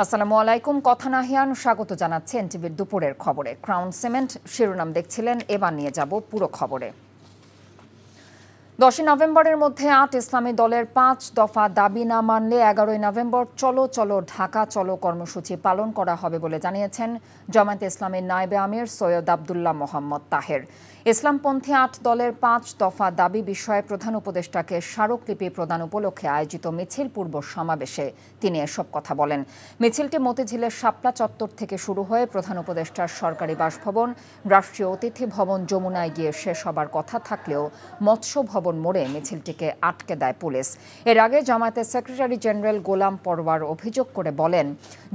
আসসালামু আলাইকুম। কথা নাহিয়ান স্বাগত জানাচ্ছে এনটিভির দুপুরের খবরে। ক্রাউন সিমেন্ট শিরোনাম দেখছিলেন, এবার নিয়ে যাব পুরো খবরে। 10 নভেম্বরের মধ্যে 8 ইসলামী দলের 5 দফা দাবি না মানলে 11 নভেম্বর চলো চলো ঢাকা চলো কর্মসূচি পালন করা হবে বলে জানিয়েছেন জামায়াতে ইসলামীর নায়েবে আমির সৈয়দ আব্দুল্লাহ মোহাম্মদ তাহের। ইসলামপন্থী 8 দলের 5 দফা দাবি বিষয়ে প্রধান উপদেষ্টাকে স্মারকলিপি প্রদান উপলক্ষে আয়োজিত মিছিল পূর্ব সমাবেশে তিনি এসব কথা বলেন। মিছিলটি মতিঝিলের শাপলা চত্বর থেকে শুরু হয়ে প্রধান উপদেষ্টার সরকারি বাসভবন, রাষ্ট্রীয় অতিথি ভবন যমুনায় গিয়ে শেষ হবার কথা থাকলেও মৎস্য ভবন মোড়ে মিছিলটিকে আটকে দেয় পুলিশ। এর আগে জামায়াতের সেক্রেটারি জেনারেল গোলাম পরওয়ার অভিযোগ করে বলেন,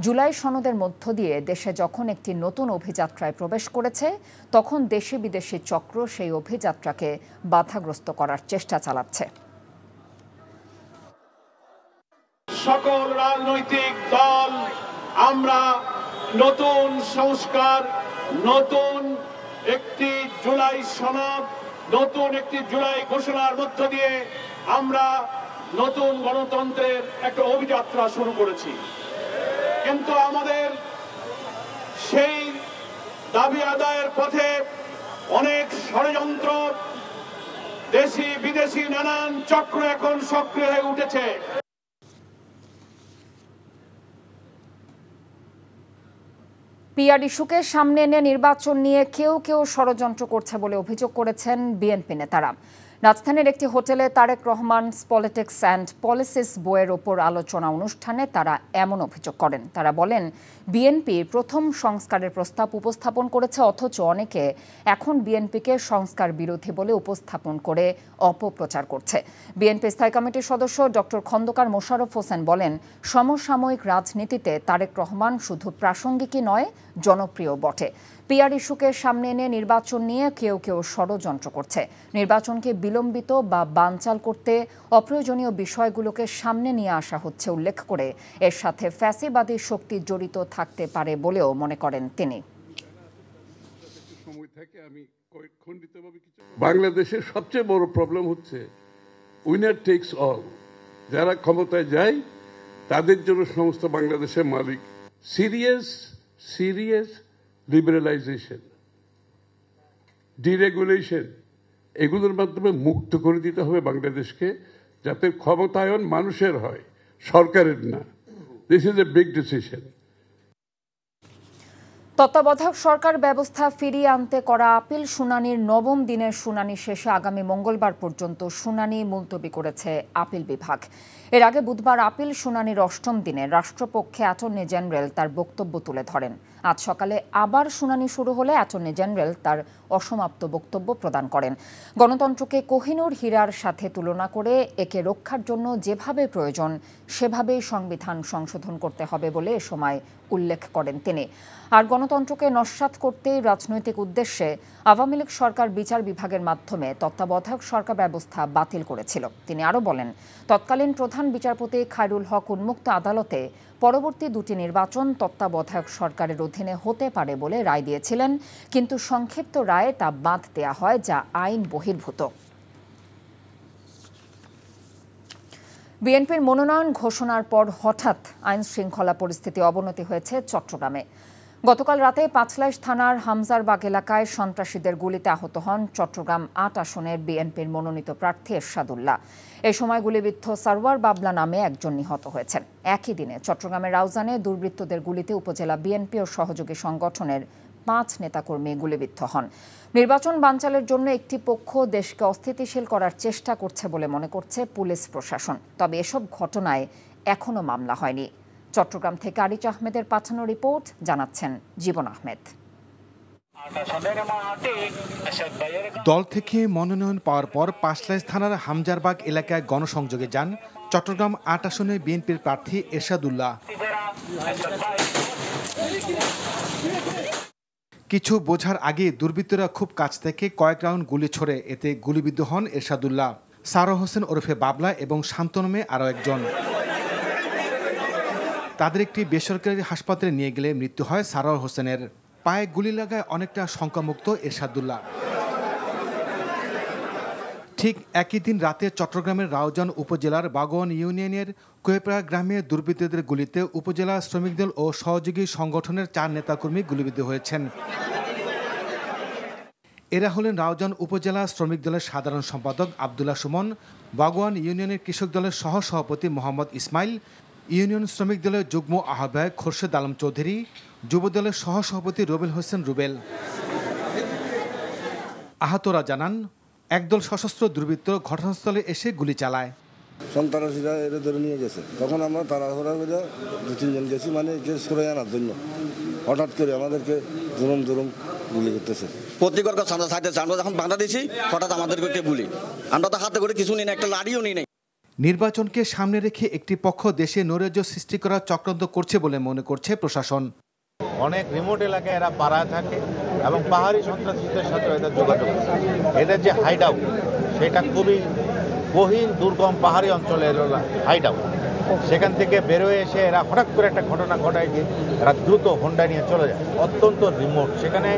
জুলাই সনদের মধ্য দিয়ে দেশে যখন একটি নতুন অভিযাত্রায় প্রবেশ করেছে, তখন দেশি বিদেশি চক্র সেই অভিযাত্রাকে বাধাগ্রস্ত করার চেষ্টা চালাচ্ছে। সকল রাজনৈতিক দল আমরা নতুন সংস্কার, নতুন একটি জুলাই সনদ, নতুন একটি জুলাই ঘোষণার মধ্য দিয়ে আমরা নতুন গণতন্ত্রের একটা অভিযাত্রা শুরু করেছি। কিন্তু আমাদের সেই দাবি আদায়ের পথে অনেক ষড়যন্ত্র, দেশি বিদেশি নানান চক্র এখন সক্রিয় হয়ে উঠেছে। পিআর ইস্যুকে সামনে এনে নির্বাচন নিয়ে কেউ কেউ ষড়যন্ত্র করছে বলে অভিযোগ করেছেন বিএনপি নেতারা। রাজধানীর একটি হোটেলে Tarique Rahman's politics and policies বইয়ের ওপর আলোচনা অনুষ্ঠানে তারা এমন অভিযোগ করেন। তারা বলেন, বিএনপি প্রথম সংস্কারের প্রস্তাব উপস্থাপন করেছে, অথচ অনেকে এখন বিএনপিকে সংস্কার বিরোধী বলে উপস্থাপন করে অপপ্রচার করছে। বিএনপি স্থায়ী কমিটির সদস্য ডক্টর খন্দকার মোশাররফ হোসেন বলেন, সমসাময়িক রাজনীতিতে তারেক রহমান শুধু প্রাসঙ্গিকই নয়, জনপ্রিয় বটে। পিআর ইস্যুকে সামনে এনে নির্বাচন নিয়ে কেউ কেউ ষড়যন্ত্র করছে। নির্বাচনকে বিলম্বিত বা বানচাল করতে অপ্রয়োজনীয় বিষয়গুলোকে সামনে নিয়ে আসা হচ্ছে উল্লেখ করে এর সাথে ফ্যাসিবাদী শক্তি জড়িত থাকতে পারে বলেও মনে করেন তিনি। বাংলাদেশের সবচেয়ে বড় প্রবলেম হচ্ছে উইনার টেকস অল। যারা ক্ষমতায় যায় তাদের জন্য সমস্ত বাংলাদেশের মালিক। সিরিয়াস লিবারালাইজেশন, ডিরেগুলেশন, এগুলোর মাধ্যমে মুক্ত করে দিতে হবে বাংলাদেশকে, যাতে ক্ষমতায়ন মানুষের হয়, সরকারের না। This is a big decision. তত্ত্বাবধায়ক সরকার ব্যবস্থা ফিরিয়ে আনতে করা আপিল শুনানির 9ম দিনের শুনানি শেষে আগামী মঙ্গলবার পর্যন্ত শুনানি মুলতবি করেছে আপিল বিভাগ। এর আগে বুধবার আপিল শুনানির 8ম দিনে রাষ্ট্রপক্ষে অ্যাটর্নি জেনারেল তার বক্তব্য তুলে ধরেন। আজ সকালে আবার শুনানি শুরু হলে অ্যাটর্নি জেনারেল তার অসমাপ্ত বক্তব্য প্রদান করেন। গণতন্ত্রকে কোহিনূর হীরার সাথে তুলনা করে একে রক্ষার জন্য যেভাবে প্রয়োজন সেভাবেই সংবিধান সংশোধন করতে হবে বলে এ সময় উল্লেখ করেন তিনি। আর গণতন্ত্রকে নস্যাৎ করতেই রাজনৈতিক উদ্দেশ্যে আওয়ামী লীগ সরকার বিচার বিভাগের মাধ্যমে তত্ত্বাবধায়ক সরকার ব্যবস্থা বাতিল করেছিল। তিনি আরও বলেন, তৎকালীন প্রধান বিচারপতি খায়রুল হক উন্মুক্ত আদালতে পরবর্তী দুটি নির্বাচন তত্ত্বাবধায়ক সরকারের অধীনে হতে পারে বলে রায় দিয়েছিলেন, কিন্তু সংক্ষিপ্ত রায়ে তা বাদ দেয়া হয়, যা আইন বহির্ভূত। বিএনপির মনোনয়ন ঘোষণার পর হঠাৎ আইন শৃঙ্খলা পরিস্থিতি অবনতি হয়েছে চট্টগ্রামে। গতকাল রাতে পাঁচলাইশ থানার হামজারবাগ এলাকায় সন্ত্রাসীদের গুলিতে আহত হন চট্টগ্রাম 8 আসনের বিএনপির মনোনীত প্রার্থী এরশাদুল্লাহ। এ সময় গুলিবিদ্ধ সারওয়ার বাবলা নামে একজন নিহত হয়েছেন। একই দিনে চট্টগ্রামের রাউজানে দুর্বৃত্তদের গুলিতে উপজেলা বিএনপি ও সহযোগী সংগঠনের 5 নেতাকর্মী গুলিবিদ্ধ হন। নির্বাচন বানচালের জন্য একটি পক্ষ দেশকে অস্থিতিশীল করার চেষ্টা করছে বলে মনে করছে পুলিশ প্রশাসন। তবে এসব ঘটনায় এখনো মামলা হয়নি। চট্টগ্রাম থেকে আরিচ আহমেদের পাঠানো রিপোর্ট, জানাচ্ছেন জীবন আহমেদ। দল থেকে মনোনয়ন পাওয়ার পর পাঁচলাইশ থানার হামজারবাগ এলাকায় গণসংযোগে যান চট্টগ্রাম 8 আসনে বিএনপির প্রার্থী এরশাদুল্লাহ। কিছু বোঝার আগে দুর্বৃত্তরা খুব কাছ থেকে কয়েক রাউন্ড গুলি ছোড়ে, এতে গুলিবিদ্ধ হন এরশাদুল্লাহ, সারোয়ার হোসেন ওরফে বাবলা এবং শান্ত নামে আরও একজন। তাদের একটি বেসরকারি হাসপাতালে নিয়ে গেলে মৃত্যু হয় সারোয়ার হোসেনের। পায়ে গুলি লাগায় অনেকটা শঙ্কামুক্ত এরশাদুল্লাহ। ঠিক একই দিন রাতে চট্টগ্রামের রাউজান উপজেলার বাগোয়ান ইউনিয়নের কোয়েপাড়া গ্রামে দুর্বৃত্তদের গুলিতে উপজেলা শ্রমিক দল ও সহযোগী সংগঠনের 4 নেতাকর্মী গুলিবিদ্ধ হয়েছেন। এরা হলেন রাউজান উপজেলা শ্রমিক দলের সাধারণ সম্পাদক আবদুল্লাহ সুমন, বাগোয়ান ইউনিয়নের কৃষক দলের সহসভাপতি মোহাম্মদ ইসমাইল, ইউনিয়ন শ্রমিক দলের যুগ্ম আহ্বায়ক খোরশেদ আলম চৌধুরী, যুব দলের সহসভাপতি রুবেল হোসেন রুবেল। আহতরা জানান, একদল সশস্ত্র দুর্বৃত্ত ঘটনাস্থলে এসে গুলি চালায়। সন্ত্রাসীরা এরা ধরে নিয়ে গেছে, তখন আমরা তাড়াহুড়া করে 2-3 জন গেছি, মানে কেস করে আনার জন্য। হঠাৎ করে আমাদেরকে জোরম গুলি করতেছে। প্রতিকর আমরা যখন বাঁধা দিয়েছি, হঠাৎ আমাদেরকে গুলি। আমরা তো হাতে করে কিছু নিই না, একটা লাড়িও নিই নাই। নির্বাচনকে সামনে রেখে একটি পক্ষ দেশে নৈরাজ্য সৃষ্টি করার চক্রান্ত করছে বলে মনে করছে প্রশাসন। অনেক রিমোট এলাকায় এরা পাড়ায় থাকে এবং পাহাড়ি সন্ত্রাসীদের সাথে এদের যোগাযোগ। এদের যে হাইড আউট, সেটা খুবই গহীন দুর্গম পাহাড়ি অঞ্চলের হাইড আউট। সেখান থেকে বেরোয় এসে এরা হঠাৎ করে একটা ঘটনা ঘটায় যে এরা দ্রুত হোন্ডা নিয়ে চলে যায়। অত্যন্ত রিমোট, সেখানে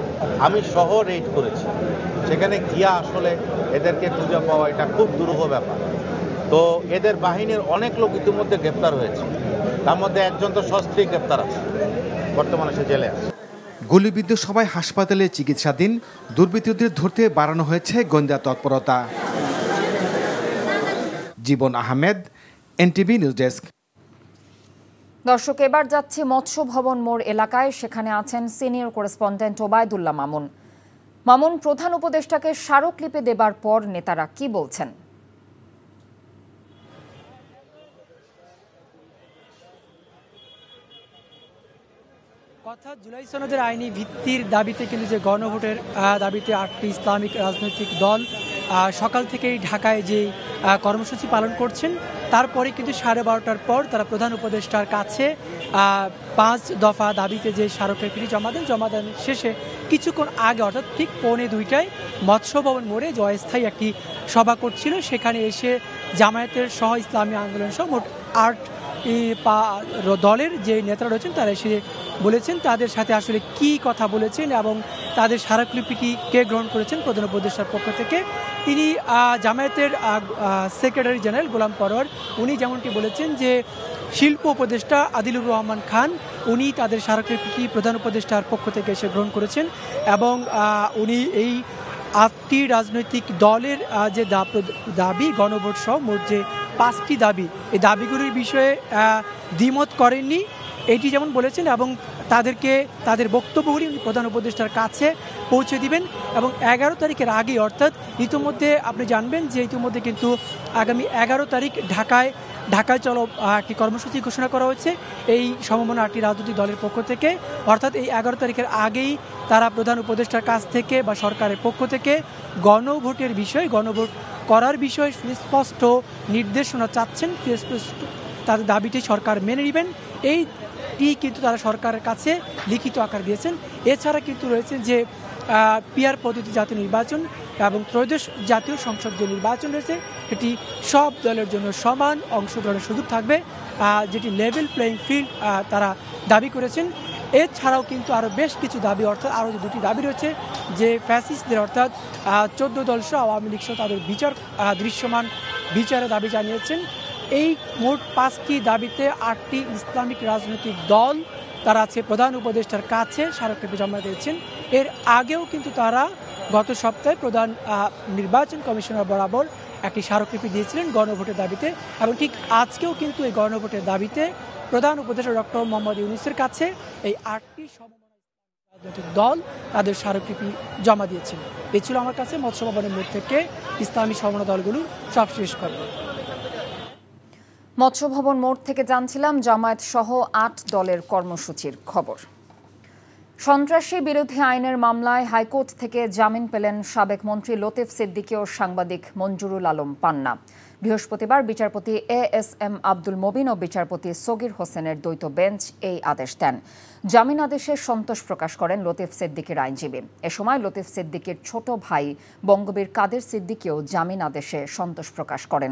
আমি সহ রেড করেছি। সেখানে গিয়া আসলে এদেরকে খুঁজে পাওয়া এটা খুব দুরূহ ব্যাপার। তো এদের বাহিনীর অনেক লোক ইতিমধ্যে গ্রেপ্তার হয়েছে, তার মধ্যে একজন তো সস্ত্রীক গ্রেপ্তার আছে, বর্তমানে সে জেলে আছে। গুলিবিদ্ধ সবাই হাসপাতালে চিকিৎসাধীন। দুর্বৃত্তদের ধরতে বাড়ানো হয়েছে গোয়েন্দা তৎপরতা। জীবন আহমেদ, এনটিভি নিউজ ডেস্ক। দর্শক, এবার যাচ্ছি মৎস্য ভবন মোড় এলাকায়। সেখানে আছেন সিনিয়র করেসপন্ডেন্ট ওবায়দুল্লাহ মামুন। মামুন, প্রধান উপদেষ্টাকে স্মারকলিপি দেবার পর নেতারা কি বলছেন? অর্থাৎ জুলাই সনদের আইনি ভিত্তির দাবিতে কিন্তু যে গণভোটের দাবিতে 8টি ইসলামিক রাজনৈতিক দল সকাল থেকেই ঢাকায় যে কর্মসূচি পালন করছেন, তারপরে কিন্তু 12:30টার পর তারা প্রধান উপদেষ্টার কাছে 5 দফা দাবিতে যে স্মারকলিপি জমা দেন শেষে কিছুক্ষণ আগে অর্থাৎ ঠিক 1:45টায় মৎস্য ভবন মোড়ে অস্থায়ী একটি সভা করছিল। সেখানে এসে জামায়াতের সহ ইসলামী আন্দোলন সহ মোট 8 দলের যে নেতারা রয়েছেন তারা এসে বলেছেন তাদের সাথে আসলে কি কথা বলেছেন এবং তাদের স্মারকলিপিটি কে গ্রহণ করেছেন প্রধান উপদেষ্টার পক্ষ থেকে। তিনি জামায়াতের সেক্রেটারি জেনারেল গোলাম পরোয়ার, উনি যেমনটি বলেছেন যে শিল্প উপদেষ্টা আদিলুর রহমান খান উনি তাদের স্মারকলিপিটি প্রধান উপদেষ্টার পক্ষ থেকে এসে গ্রহণ করেছেন এবং উনি এই 8টি রাজনৈতিক দলের যে দাবি গণভোট সহ মোট যে 5টি দাবি, এই দাবিগুলির বিষয়ে দ্বিমত করেননি, এটি যেমন বলেছেন এবং তাদেরকে তাদের বক্তব্যগুলি প্রধান উপদেষ্টার কাছে পৌঁছে দিবেন এবং 11 তারিখের আগে অর্থাৎ ইতিমধ্যে আপনি জানবেন যে ইতিমধ্যে কিন্তু আগামী 11 তারিখ ঢাকায় চলো একটি কর্মসূচি ঘোষণা করা হয়েছে এই সমমনা 8টি রাজনৈতিক দলের পক্ষ থেকে। অর্থাৎ এই 11 তারিখের আগেই তারা প্রধান উপদেষ্টার কাছ থেকে বা সরকারের পক্ষ থেকে গণভোটের বিষয়, গণভোট করার বিষয়ে সুস্পষ্ট নির্দেশনা চাচ্ছেন। তাদের দাবিটি সরকার মেনে নেবেন, এইটি কিন্তু তারা সরকারের কাছে লিখিত আকার দিয়েছেন। এছাড়া কিন্তু রয়েছে যে পিআর পদ্ধতি জাতীয় নির্বাচন এবং ত্রয়োদশ জাতীয় সংসদ যে নির্বাচন রয়েছে সেটি সব দলের জন্য সমান অংশগ্রহণের সুযোগ থাকবে, যেটি লেভেল প্লেইং ফিল্ড তারা দাবি করেছেন। এছাড়াও কিন্তু আরও বেশ কিছু দাবি, অর্থাৎ আরও যে 2টি দাবি রয়েছে যে ফ্যাসিস্টদের অর্থাৎ 14 দল সহ আওয়ামী লীগ সহ তাদের দৃশ্যমান বিচারের দাবি জানিয়েছেন। এই মোট 5টি দাবিতে 8টি ইসলামিক রাজনৈতিক দল তারা আছে প্রধান উপদেষ্টার কাছে স্মারকলিপি জমা দিয়েছেন। এর আগেও কিন্তু তারা গত সপ্তাহে প্রধান নির্বাচন কমিশনার বরাবর একটি স্মারকলিপি দিয়েছিলেন গণভোটের দাবিতে এবং ঠিক আজকেও কিন্তু এই গণভোটের দাবিতে প্রধান উপদেষ্টা ডক্টর মোহাম্মদ ইউনূসের কাছে এই 8টি রাজনৈতিক দল তাদের স্মারকলিপি জমা দিয়েছেন। এ ছিল আমার কাছে মৎস্য ভবনের মোড় থেকে ইসলামী সমমনা দলগুলোর সবশেষ খবর। মৎস্য ভবন মোড় থেকে জানছিলাম জামায়াত সহ 8 দলের কর্মসূচির খবর। সন্ত্রাসী বিরোধী আইনের মামলায় হাইকোর্ট থেকে জামিন পেলেন সাবেক মন্ত্রী লতিফ সিদ্দিকী ও সাংবাদিক মঞ্জুরুল আলম পান্না। বৃহস্পতিবার বিচারপতি ASM আব্দুল মবিন ও বিচারপতি সগির হোসেনের দ্বৈত বেঞ্চ এই আদেশ দেন। জামিন আদেশে সন্তোষ প্রকাশ করেন লতিফ সিদ্দিকীর আইনজীবী। এ সময় লতিফ সিদ্দিকীর ছোট ভাই বঙ্গবীর কাদের সিদ্দিকীও জামিন আদেশে সন্তোষ প্রকাশ করেন।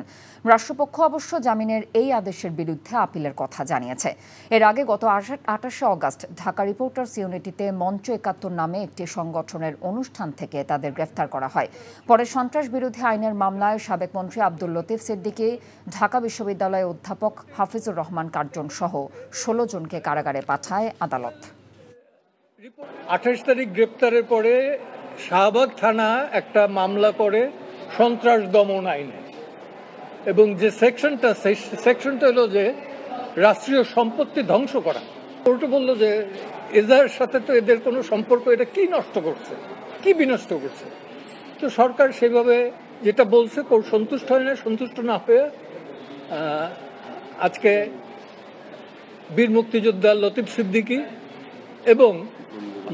রাষ্ট্রপক্ষ অবশ্য জামিনের এই আদেশের বিরুদ্ধে আপিলের কথা জানিয়েছে। এর আগে গত 28 অগস্ট ঢাকা রিপোর্টার্স ইউনিটিতে মঞ্চ 71 নামে একটি সংগঠনের অনুষ্ঠান থেকে তাদের গ্রেফতার করা হয়। পরে সন্ত্রাস বিরোধী আইনের মামলায় সাবেক মন্ত্রী আব্দুল লতিফ সিদ্দিকী, ঢাকা বিশ্ববিদ্যালয়ের অধ্যাপক হাফিজুর রহমান কার্জন সহ 16 জনকে কারাগারে পাঠায় আদালত। 28 তারিখ গ্রেপ্তারের পরে শাহবাগ থানা একটা মামলা করে সন্ত্রাস দমন আইনে, এবং যে সেকশনটা হলো যে রাষ্ট্রীয় সম্পত্তি ধ্বংস করা। কোর্টে বললো যে এদের সাথে তো এদের কোনো সম্পর্ক, এটা কি নষ্ট করছে, কি বিনষ্ট করছে। তো সরকার সেভাবে যেটা বলছে কোর্ট সন্তুষ্ট হয় না। সন্তুষ্ট না হয়ে আজকে বীর মুক্তিযোদ্ধা লতিফ সিদ্দিকী এবং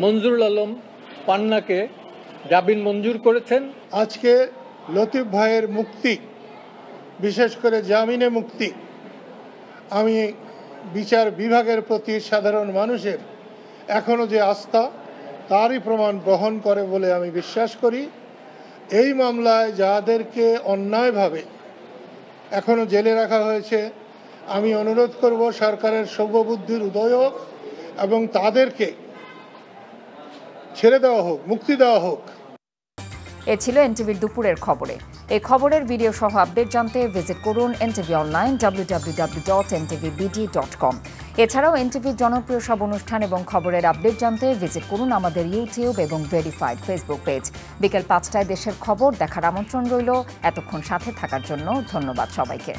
মঞ্জুরুল আলম পান্নাকে জামিন মঞ্জুর করেছেন। আজকে লতিফ ভাইয়ের মুক্তি, বিশেষ করে জামিনে মুক্তি, আমি বিচার বিভাগের প্রতি সাধারণ মানুষের এখনো যে আস্থা, তারই প্রমাণ বহন করে বলে আমি বিশ্বাস করি। এই মামলায় যাদেরকে অন্যায়ভাবে এখনো জেলে রাখা হয়েছে, আমি অনুরোধ করব সরকারের সর্ববুদ্ধির উদয় হোক এবং তাদেরকে ছেড়ে দেওয়া হোক, মুক্তি দেওয়া হোক। এ ছিল এনটিভির দুপুরের খবরে। এই খবরের ভিডিও সহ আপডেট জানতে ভিজিট করুন এনটিভি অনলাইন www.ntvbd.com। এছাড়াও এনটিভির জনপ্রিয় সব অনুষ্ঠান এবং খবরের আপডেট জানতে ভিজিট করুন আমাদের ইউটিউব এবং ভেরিফাইড ফেসবুক পেজ। বিকেল 5টায় দেশের খবর দেখার আমন্ত্রণ রইল। এতক্ষণ সাথে থাকার জন্য ধন্যবাদ সবাইকে।